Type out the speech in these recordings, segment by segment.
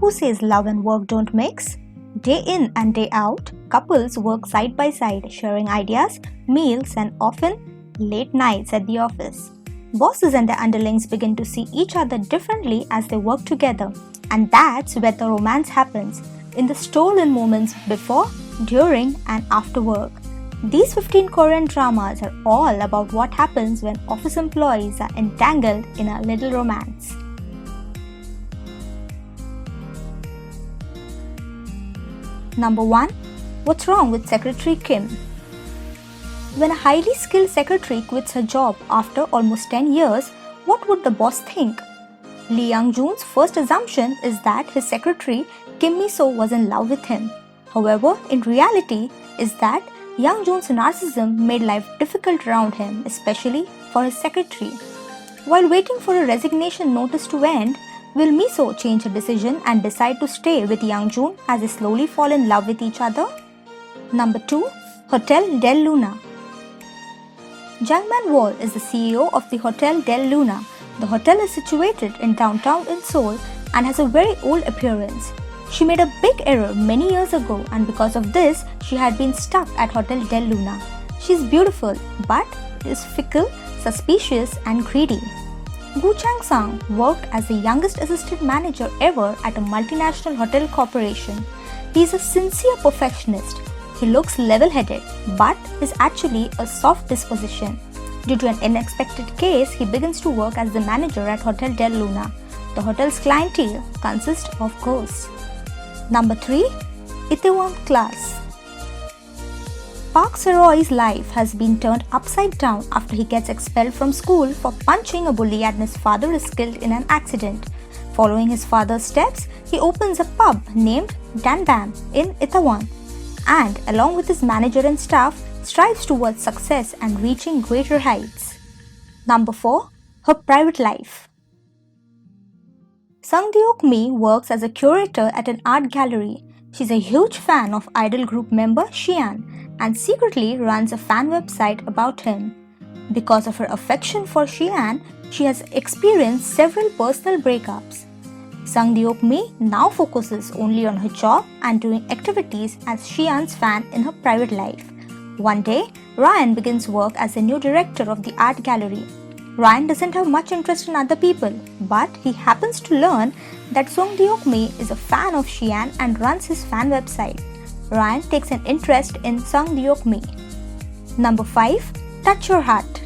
who says love and work don't mix? Day in and day out, couples work side by side, sharing ideas, meals, and often late nights at the office. Bosses and their underlings begin to see each other differently as they work together, and that's where the romance happens, in the stolen moments before, during, and after work. These 15 Korean dramas are all about what happens when office employees are entangled in a little romance. Number 1. What's wrong with Secretary Kim? When a highly skilled secretary quits her job after almost 10 years, what would the boss think? Lee Young-joon's first assumption is that his secretary Kim Mi-so was in love with him. However, in reality, is that Young-joon's narcissism made life difficult around him, especially for his secretary. While waiting for a resignation notice to end, will Mi-so change her decision and decide to stay with Young-joon as they slowly fall in love with each other? Number 2. Hotel Del Luna. Jangman Wall is the CEO of the Hotel Del Luna. The hotel is situated in downtown in Seoul and has a very old appearance. She made a big error many years ago, and because of this, she had been stuck at Hotel Del Luna. She is beautiful, but is fickle, suspicious, and greedy. Gu Chang-sang worked as the youngest assistant manager ever at a multinational hotel corporation. He is a sincere perfectionist. He looks level-headed, but is actually a soft disposition. Due to an unexpected case, he begins to work as the manager at Hotel Del Luna. The hotel's clientele consists of ghosts. Number 3. Itaewon Class. Park Se-roy's life has been turned upside down after he gets expelled from school for punching a bully and his father is killed in an accident. Following his father's steps, he opens a pub named Dan Bam in Itaewon and, along with his manager and staff, strives towards success and reaching greater heights. Number 4. Her private life. Sung Deok-mi works as a curator at an art gallery. She's a huge fan of idol group member Xian and secretly runs a fan website about him. Because of her affection for Xian, she has experienced several personal breakups. Sung Deok-mi now focuses only on her job and doing activities as Xian's fan in her private life. One day, Ryan begins work as the new director of the art gallery. Ryan doesn't have much interest in other people, but he happens to learn that Sung Deok-mi is a fan of Xian and runs his fan website. Ryan takes an interest in Sung Deok-mi. Number 5. Touch Your Heart.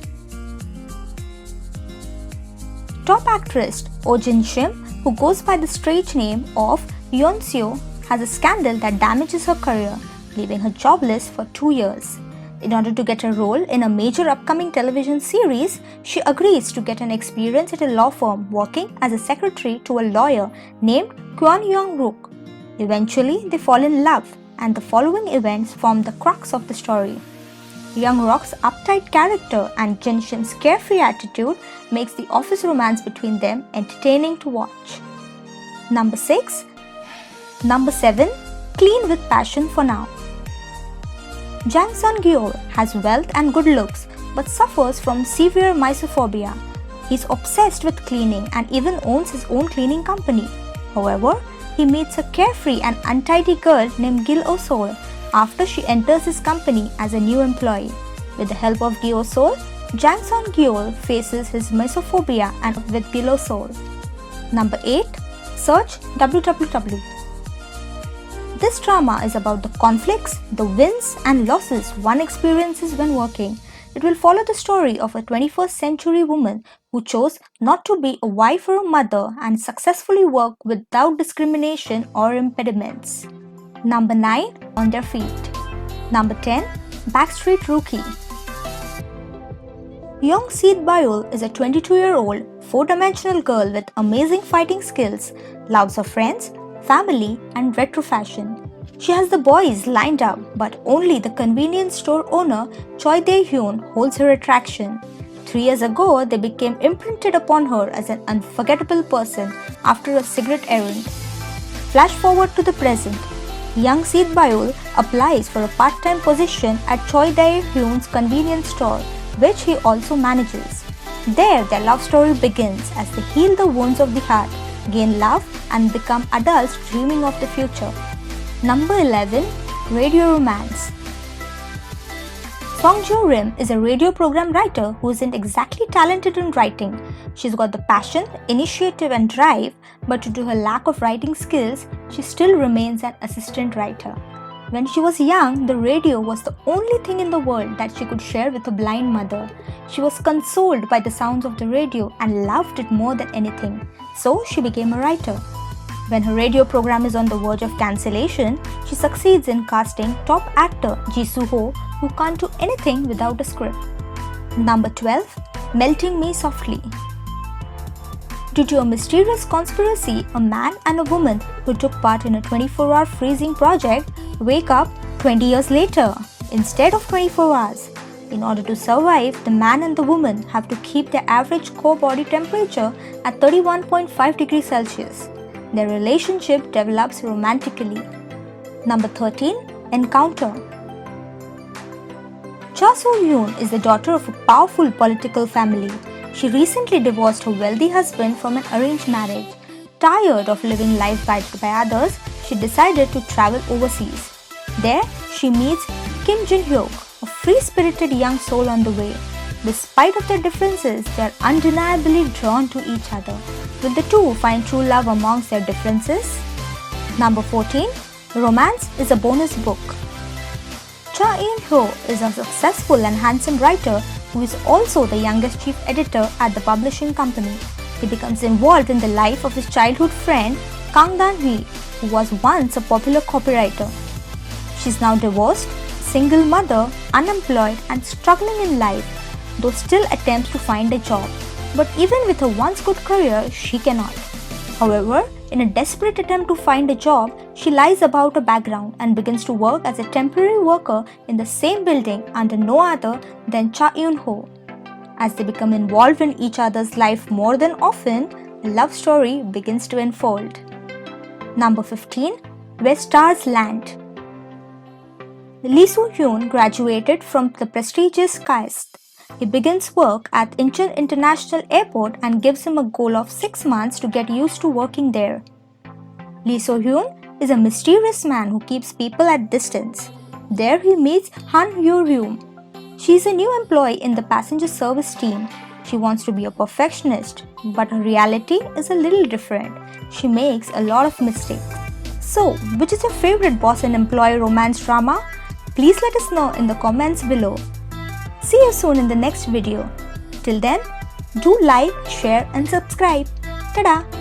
Top actress Oh Jin-shim, who goes by the stage name of Yeon-seo, has a scandal that damages her career, leaving her jobless for 2 years. In order to get a role in a major upcoming television series, she agrees to get an experience at a law firm working as a secretary to a lawyer named Kwon Young-rook. Eventually, they fall in love, and the following events form the crux of the story. Young-rook's uptight character and Jin-shim's carefree attitude makes the office romance between them entertaining to watch. Number 6. Number 7. Clean with passion for now. Jang Sun-gyeol has wealth and good looks but suffers from severe misophobia. He's obsessed with cleaning and even owns his own cleaning company. However, he meets a carefree and untidy girl named Gil Oh-sol after she enters his company as a new employee. With the help of Gil Oh-sol, Jang Sun-gyeol faces his misophobia and with Gil Oh-sol. Number 8. Search WWW. This drama is about the conflicts, the wins and losses one experiences when working. It will follow the story of a 21st century woman who chose not to be a wife or a mother and successfully work without discrimination or impediments. Number 9. On Their Feet. Number 10. Backstreet Rookie. Young Seed Byul is a 22-year-old, 4-dimensional girl with amazing fighting skills, loves her friends, family, and retro fashion. She has the boys lined up, but only the convenience store owner Choi Dae-hyun holds her attraction. 3 years ago, they became imprinted upon her as an unforgettable person after a cigarette errand. Flash forward to the present. Young Seed Byul applies for a part-time position at Choi Dae-hyun's convenience store, which he also manages. There, their love story begins as they heal the wounds of the heart gain love, and become adults dreaming of the future. Number 11. Radio Romance. Song Jo Rim is a radio program writer who isn't exactly talented in writing. She's got the passion, initiative and drive, but due to her lack of writing skills, she still remains an assistant writer. When she was young, the radio was the only thing in the world that she could share with her blind mother. She was consoled by the sounds of the radio and loved it more than anything, so she became a writer. When her radio program is on the verge of cancellation, she succeeds in casting top actor Ji Soo-ho, who can't do anything without a script. Number 12. Melting Me Softly. Due to a mysterious conspiracy, a man and a woman who took part in a 24-hour freezing project wake up 20 years later instead of 24 hours. In order to survive, the man and the woman have to keep their average core body temperature at 31.5 degrees Celsius. Their relationship develops romantically. Number 13. Encounter. Cha So-yoon is the daughter of a powerful political family. She recently divorced her wealthy husband from an arranged marriage. Tired of living life guided by others, she decided to travel overseas. There, she meets Kim Jin-hyuk, a free-spirited young soul on the way. Despite of their differences, they are undeniably drawn to each other. Will the two find true love amongst their differences? Number 14. Romance is a bonus book. Cha In-ho is a successful and handsome writer who is also the youngest chief editor at the publishing company. He becomes involved in the life of his childhood friend Kang Dan-hee, who was once a popular copywriter. She is now divorced, single mother, unemployed and struggling in life, though still attempts to find a job. But even with her once good career, she cannot. However, in a desperate attempt to find a job, she lies about her background and begins to work as a temporary worker in the same building under no other than Cha Eun-ho. As they become involved in each other's life more than often, a love story begins to unfold. Number 15. Where Stars Land. Lee Soo-hyun graduated from the prestigious KAIST. He begins work at Incheon International Airport and gives him a goal of 6 months to get used to working there. Lee So-hyun is a mysterious man who keeps people at distance. There he meets Han Yor-hyun. She is a new employee in the passenger service team. She wants to be a perfectionist, but her reality is a little different. She makes a lot of mistakes. So, which is your favorite boss and employee romance drama? Please let us know in the comments below. See you soon in the next video. Till then, do like, share and subscribe. Tada!